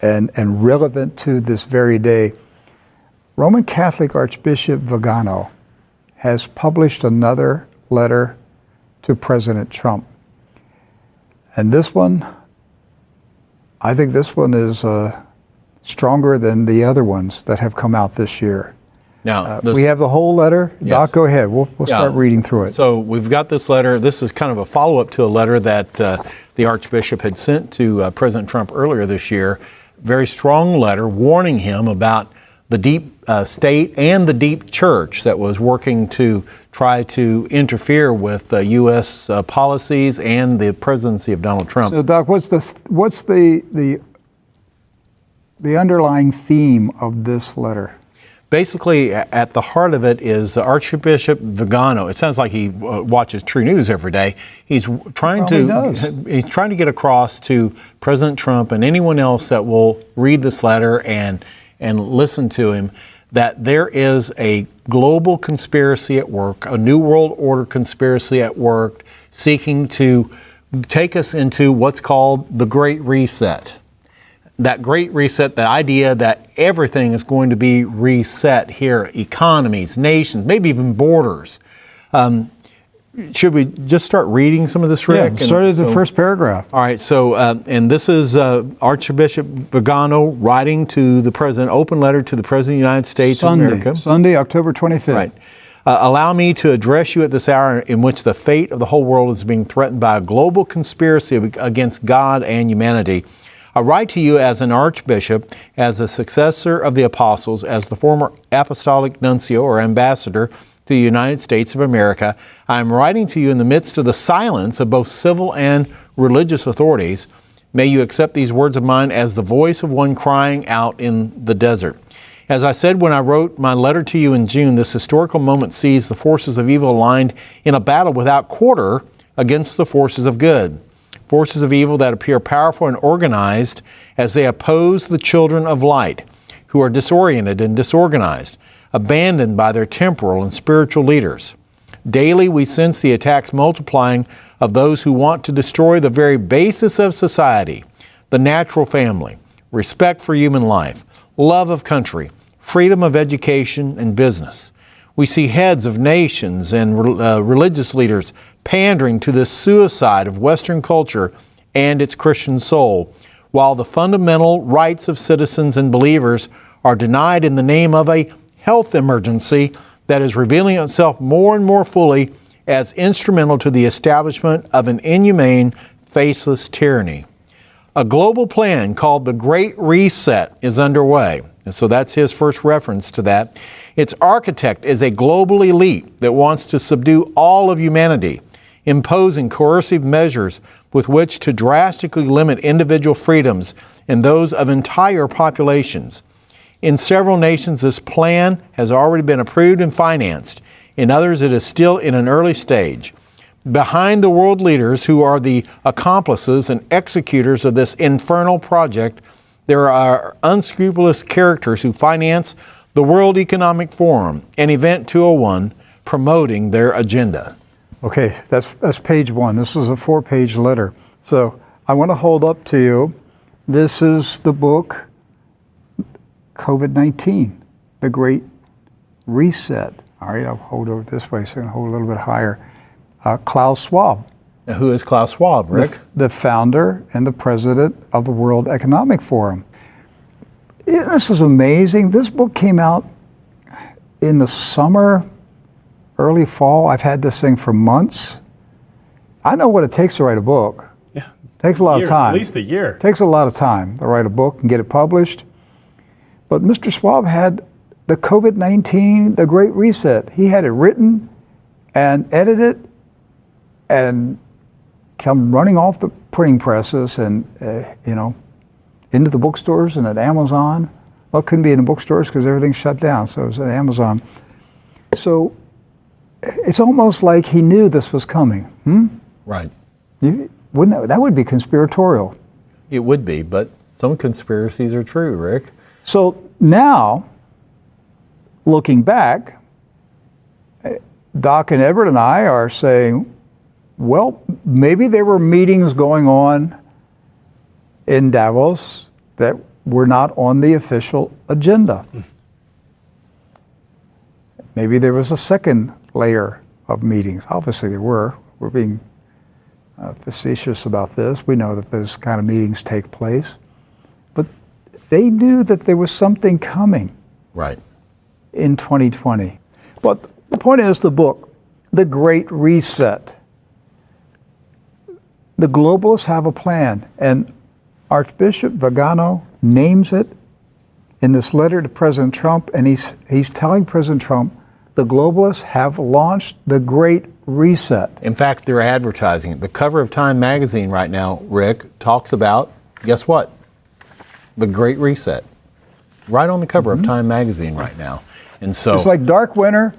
and relevant to this very day. Roman Catholic Archbishop Vigano has published another letter to President Trump. And this one, I think this one is stronger than the other ones that have come out this year. Now, we have the whole letter. Yes. Doc, go ahead. We'll start reading through it. So we've got this letter. This is kind of a follow-up to a letter that the Archbishop had sent to President Trump earlier this year. Very strong letter warning him about the deep state and the deep church that was working to try to interfere with U.S. policies and the presidency of Donald Trump. So, Doc, what's the underlying theme of this letter? Basically, at the heart of it is Archbishop Vigano. It sounds like he watches True News every day. He's trying to get across to President Trump and anyone else that will read this letter and listen to him that there is a global conspiracy at work, a New World Order conspiracy at work, seeking to take us into what's called the Great Reset. That Great Reset, the idea that everything is going to be reset here, economies, nations, maybe even borders. Should we just start reading some of this, Rick? Yeah, start at the first paragraph. All right, so, and this is Archbishop Vigano writing to the President, open letter to the President of the United States of America. Sunday, October 25th. Right. Allow me to address you at this hour in which the fate of the whole world is being threatened by a global conspiracy against God and humanity. I write to you as an archbishop, as a successor of the apostles, as the former apostolic nuncio or ambassador to the United States of America. I am writing to you in the midst of the silence of both civil and religious authorities. May you accept these words of mine as the voice of one crying out in the desert. As I said when I wrote my letter to you in June, this historical moment sees the forces of evil aligned in a battle without quarter against the forces of good. Forces of evil that appear powerful and organized as they oppose the children of light, who are disoriented and disorganized, abandoned by their temporal and spiritual leaders. Daily we sense the attacks multiplying of those who want to destroy the very basis of society, the natural family, respect for human life, love of country, freedom of education and business. We see heads of nations and religious leaders pandering to the suicide of Western culture and its Christian soul, while the fundamental rights of citizens and believers are denied in the name of a health emergency that is revealing itself more and more fully as instrumental to the establishment of an inhumane, faceless tyranny. A global plan called the Great Reset is underway. And so that's his first reference to that. Its architect is a global elite that wants to subdue all of humanity, imposing coercive measures with which to drastically limit individual freedoms and those of entire populations. In several nations, this plan has already been approved and financed. In others, it is still in an early stage. Behind the world leaders who are the accomplices and executors of this infernal project, there are unscrupulous characters who finance the World Economic Forum and Event 201, promoting their agenda. Okay, that's page one. This is a 4-page letter. So I want to hold up to you. This is the book, COVID-19, The Great Reset. All right, I'll hold over this way so I can hold a little bit higher. Klaus Schwab. Now, who is Klaus Schwab, Rick? The founder and the president of the World Economic Forum. This was amazing. This book came out in the summer, early fall. I've had this thing for months. I know what it takes to write a book. Yeah. It takes a lot of time. At least a year. It takes a lot of time to write a book and get it published. But Mr. Schwab had the COVID-19, the Great Reset. He had it written and edited and come running off the printing presses and, into the bookstores and at Amazon. Well, it couldn't be in the bookstores because everything's shut down, so it was at Amazon. So it's almost like he knew this was coming. Right. That would be conspiratorial. It would be, but some conspiracies are true, Rick. So now, looking back, Doc and Everett and I are saying, well, maybe there were meetings going on in Davos that were not on the official agenda. Maybe there was a second layer of meetings. Obviously there were. We're being facetious about this. We know that those kind of meetings take place. But they knew that there was something coming Right. in 2020. But the point is, the book, The Great Reset. The globalists have a plan, and Archbishop Vigano names it in this letter to President Trump, and he's telling President Trump, the globalists have launched the Great Reset. In fact, they're advertising it. The cover of Time magazine right now, Rick, talks about, guess what? The Great Reset. Right on the cover of Time magazine right now. And so It's like Dark Winter,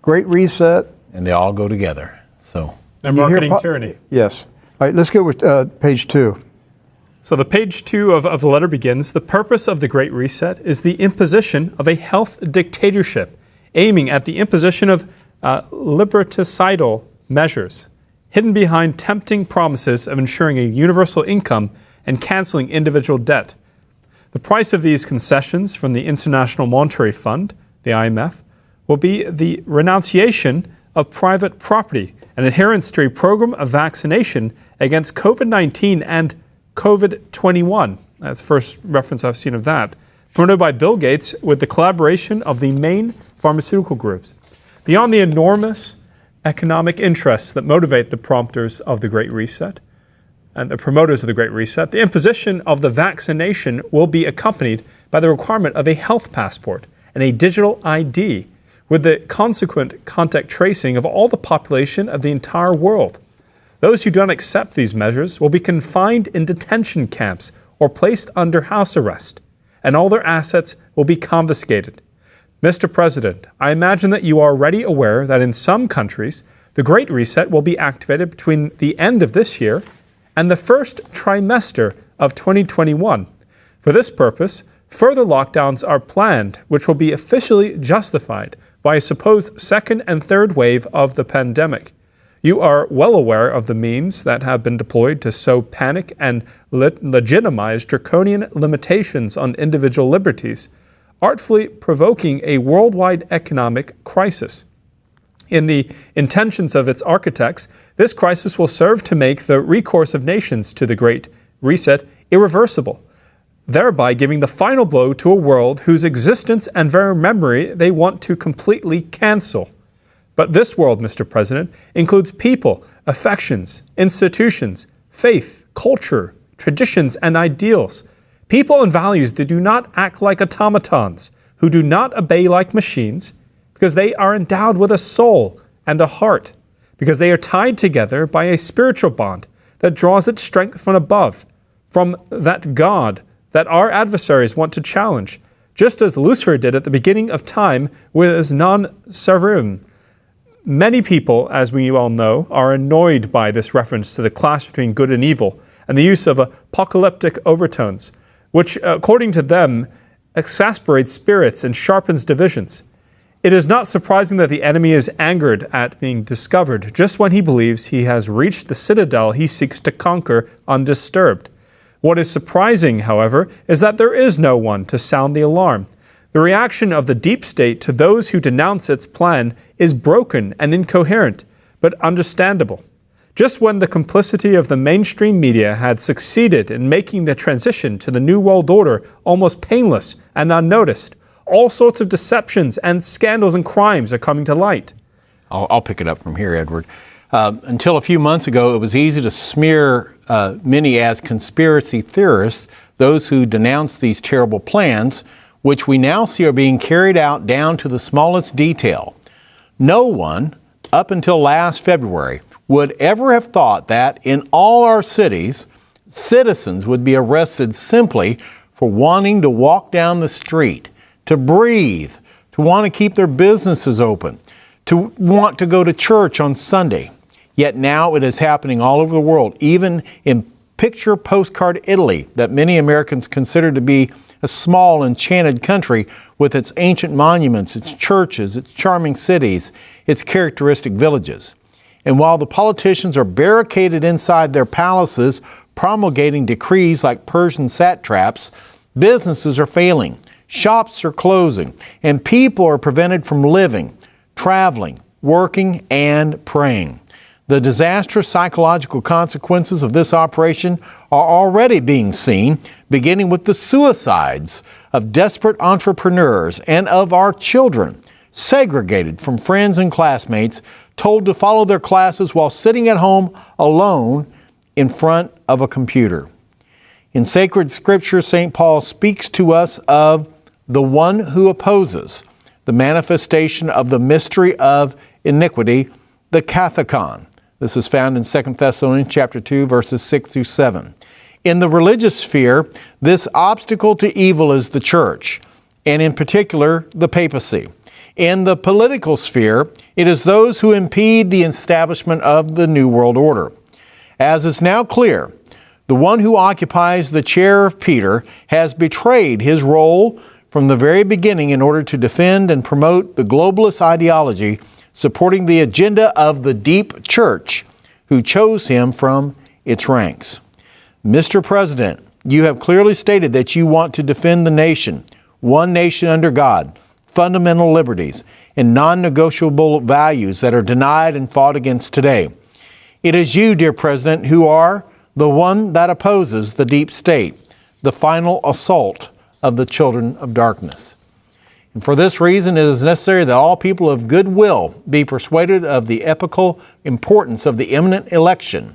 Great Reset. and they all go together. So And You hear marketing tyranny. Yes. All right, let's go with page 2. So the page 2 of the letter begins, the purpose of the Great Reset is the imposition of a health dictatorship, aiming at the imposition of liberticidal measures, hidden behind tempting promises of ensuring a universal income and canceling individual debt. The price of these concessions from the International Monetary Fund, the IMF, will be the renunciation of private property and adherence to a program of vaccination against COVID-19 and COVID-21. That's the first reference I've seen of that. Promoted by Bill Gates with the collaboration of the main pharmaceutical groups. Beyond the enormous economic interests that motivate the prompters of the Great Reset and the promoters of the Great Reset, the imposition of the vaccination will be accompanied by the requirement of a health passport and a digital ID with the consequent contact tracing of all the population of the entire world. Those who don't accept these measures will be confined in detention camps or placed under house arrest, and all their assets will be confiscated. Mr. President, I imagine that you are already aware that in some countries, the Great Reset will be activated between the end of this year and the first trimester of 2021. For this purpose, further lockdowns are planned, which will be officially justified by a supposed second and third wave of the pandemic. You are well aware of the means that have been deployed to sow panic and legitimize draconian limitations on individual liberties, artfully provoking a worldwide economic crisis. In the intentions of its architects, this crisis will serve to make the recourse of nations to the Great Reset irreversible, thereby giving the final blow to a world whose existence and very memory they want to completely cancel. But this world, Mr. President, includes people, affections, institutions, faith, culture, traditions, and ideals. People and values that do not act like automatons, who do not obey like machines, because they are endowed with a soul and a heart, because they are tied together by a spiritual bond that draws its strength from above, from that God that our adversaries want to challenge, just as Lucifer did at the beginning of time with his non-servium. Many people, as we all know, are annoyed by this reference to the clash between good and evil and the use of apocalyptic overtones, which, according to them, exasperates spirits and sharpens divisions. It is not surprising that the enemy is angered at being discovered just when he believes he has reached the citadel he seeks to conquer undisturbed. What is surprising, however, is that there is no one to sound the alarm. The reaction of the deep state to those who denounce its plan is broken and incoherent, but understandable. Just when the complicity of the mainstream media had succeeded in making the transition to the New World Order almost painless and unnoticed, all sorts of deceptions and scandals and crimes are coming to light. I'll pick it up from here, Edward. Until a few months ago, it was easy to smear many as conspiracy theorists, those who denounced these terrible plans, which we now see are being carried out down to the smallest detail. No one, up until last February, would ever have thought that in all our cities, citizens would be arrested simply for wanting to walk down the street, to breathe, to want to keep their businesses open, to want to go to church on Sunday. Yet now it is happening all over the world, even in picture postcard Italy, that many Americans consider to be a small, enchanted country with its ancient monuments, its churches, its charming cities, its characteristic villages. And while the politicians are barricaded inside their palaces, promulgating decrees like Persian satraps, Businesses are failing, shops are closing, and people are prevented from living, traveling, working, and praying. The disastrous psychological consequences of this operation are already being seen, beginning with the suicides of desperate entrepreneurs and of our children, segregated from friends and classmates, told to follow their classes while sitting at home alone in front of a computer. In sacred scripture, St. Paul speaks to us of the one who opposes the manifestation of the mystery of iniquity, the kathekon. This is found in 2 Thessalonians chapter 2, verses 6 through 7. In the religious sphere, this obstacle to evil is the church, and in particular, the papacy. In the political sphere, it is those who impede the establishment of the New World Order. As is now clear, the one who occupies the chair of Peter has betrayed his role from the very beginning in order to defend and promote the globalist ideology supporting the agenda of the deep church, who chose him from its ranks. Mr. President, you have clearly stated that you want to defend the nation, one nation under God, fundamental liberties, and non-negotiable values that are denied and fought against today. It is you, dear President, who are the one that opposes the deep state, the final assault of the children of darkness. And for this reason, it is necessary that all people of good will be persuaded of the epochal importance of the imminent election,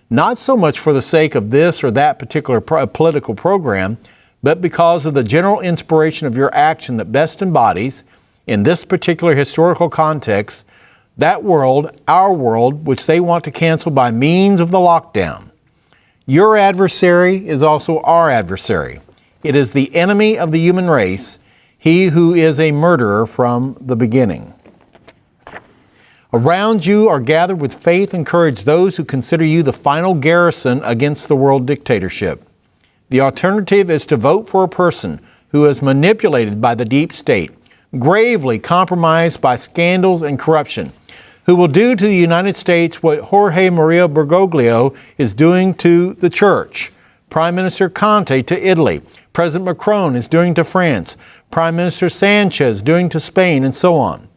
not so much for the sake of this or that particular political program, but because of the general inspiration of your action that best embodies, in this particular historical context, that world, our world, which they want to cancel by means of the lockdown. Your adversary is also our adversary. It is the enemy of the human race, he who is a murderer from the beginning. Around you are gathered with faith and courage those who consider you the final garrison against the world dictatorship. The alternative is to vote for a person who is manipulated by the deep state, gravely compromised by scandals and corruption, who will do to the United States what Jorge Maria Bergoglio is doing to the church, Prime Minister Conte to Italy, President Macron is doing to France, Prime Minister Sanchez doing to Spain, and so on.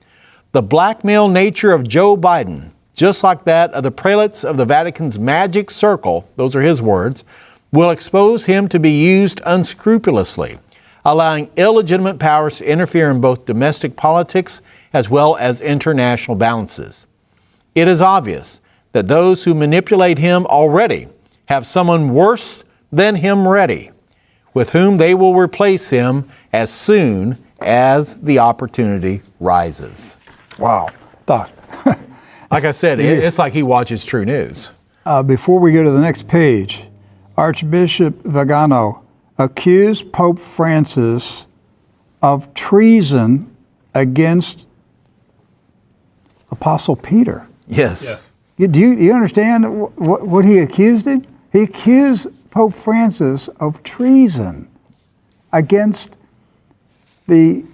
The blackmail nature of Joe Biden, just like that of the prelates of the Vatican's magic circle, those are his words, will expose him to be used unscrupulously, allowing illegitimate powers to interfere in both domestic politics as well as international balances. It is obvious that those who manipulate him already have someone worse than him ready, with whom they will replace him as soon as the opportunity rises. Wow. Doc. Like I said, it's like he watches True News. Before we go to the next page, Archbishop Vigano accused Pope Francis of treason against Apostle Peter. Yes. Do you understand what he accused him? He accused Pope Francis of treason against the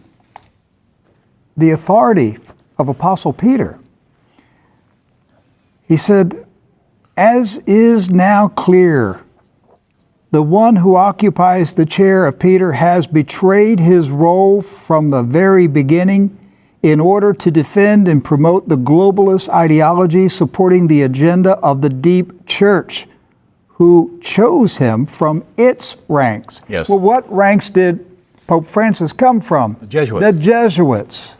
authority of Apostle Peter. He said, as is now clear, the one who occupies the chair of Peter has betrayed his role from the very beginning in order to defend and promote the globalist ideology supporting the agenda of the deep church, who chose him from its ranks. Yes. Well, what ranks did Pope Francis come from? The Jesuits. The Jesuits.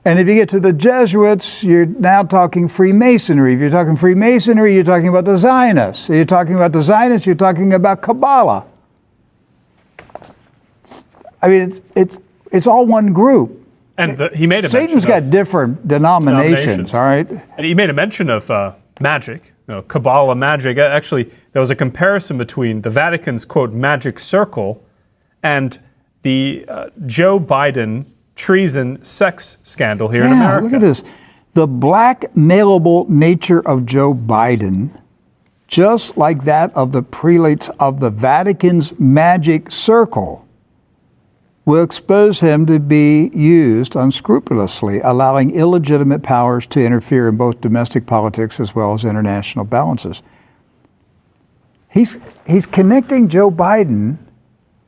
And if you get to the Jesuits, you're now talking Freemasonry. If you're talking Freemasonry, you're talking about the Zionists. If you're talking about the Zionists, you're talking about Kabbalah. I mean, it's all one group. And he made a Satan's mention got different denominations, all right? And he made a mention of magic, Kabbalah magic. Actually, there was a comparison between the Vatican's, quote, magic circle and the Joe Biden treason sex scandal here in America. Look at this. The blackmailable nature of Joe Biden, just like that of the prelates of the Vatican's magic circle, will expose him to be used unscrupulously, allowing illegitimate powers to interfere in both domestic politics as well as international balances. He's connecting Joe Biden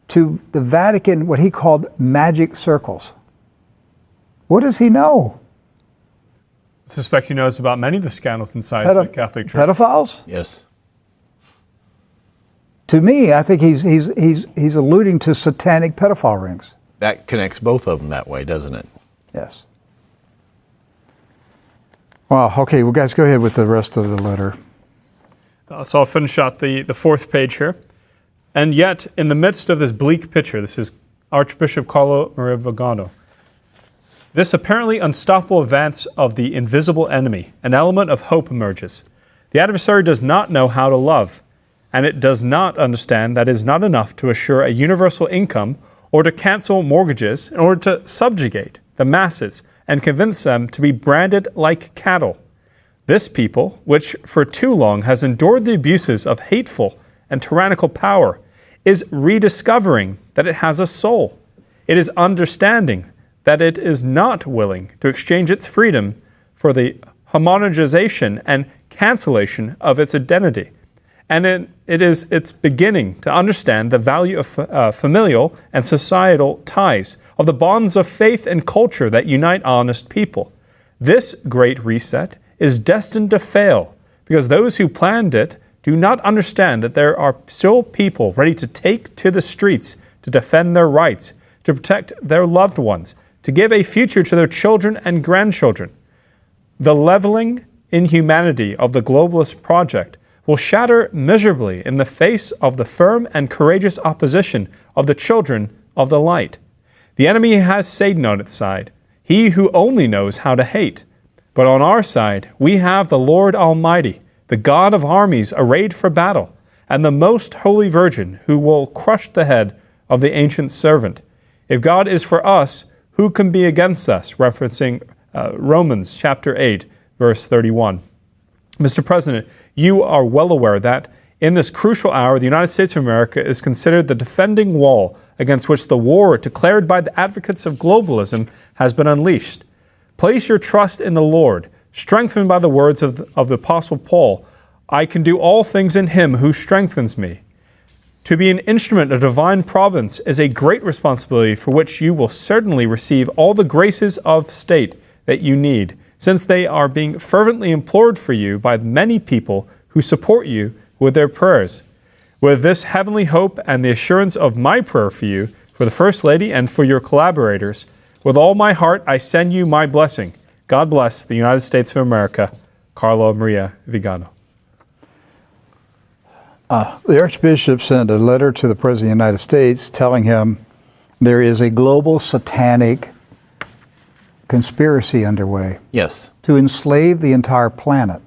to the Vatican, what he called magic circles. What does he know? I suspect he knows about many of the scandals inside the Catholic Church. Pedophiles? Yes. To me, I think he's alluding to satanic pedophile rings. That connects both of them that way, doesn't it? Yes. Wow. Okay, well, guys, go ahead with the rest of the letter. So I'll finish out the fourth page here. And yet, in the midst of this bleak picture, this is Archbishop Carlo Maria Vigano, this apparently unstoppable advance of the invisible enemy, an element of hope emerges. The adversary does not know how to love, and it does not understand that it is not enough to assure a universal income or to cancel mortgages in order to subjugate the masses and convince them to be branded like cattle. This people, which for too long has endured the abuses of hateful and tyrannical power, is rediscovering that it has a soul. It is understanding that it is not willing to exchange its freedom for the homogenization and cancellation of its identity. And it is its beginning to understand the value of familial and societal ties, of the bonds of faith and culture that unite honest people. This great reset is destined to fail because those who planned it do not understand that there are still people ready to take to the streets to defend their rights, to protect their loved ones, to give a future to their children and grandchildren. The leveling inhumanity of the globalist project will shatter miserably in the face of the firm and courageous opposition of the children of the light. The enemy has Satan on its side, he who only knows how to hate. But on our side, we have the Lord Almighty, the God of armies arrayed for battle, and the most holy Virgin who will crush the head of the ancient servant. If God is for us, who can be against us? Referencing Romans chapter 8, verse 31. Mr. President, you are well aware that in this crucial hour, the United States of America is considered the defending wall against which the war declared by the advocates of globalism has been unleashed. Place your trust in the Lord, strengthened by the words of the Apostle Paul, I can do all things in him who strengthens me. To be an instrument of divine providence is a great responsibility for which you will certainly receive all the graces of state that you need, since they are being fervently implored for you by many people who support you with their prayers. With this heavenly hope and the assurance of my prayer for you, for the First Lady and for your collaborators, with all my heart I send you my blessing. God bless the United States of America. Carlo Maria Vigano. The Archbishop sent a letter to the President of the United States telling him there is a global satanic conspiracy underway Yes. to enslave the entire planet.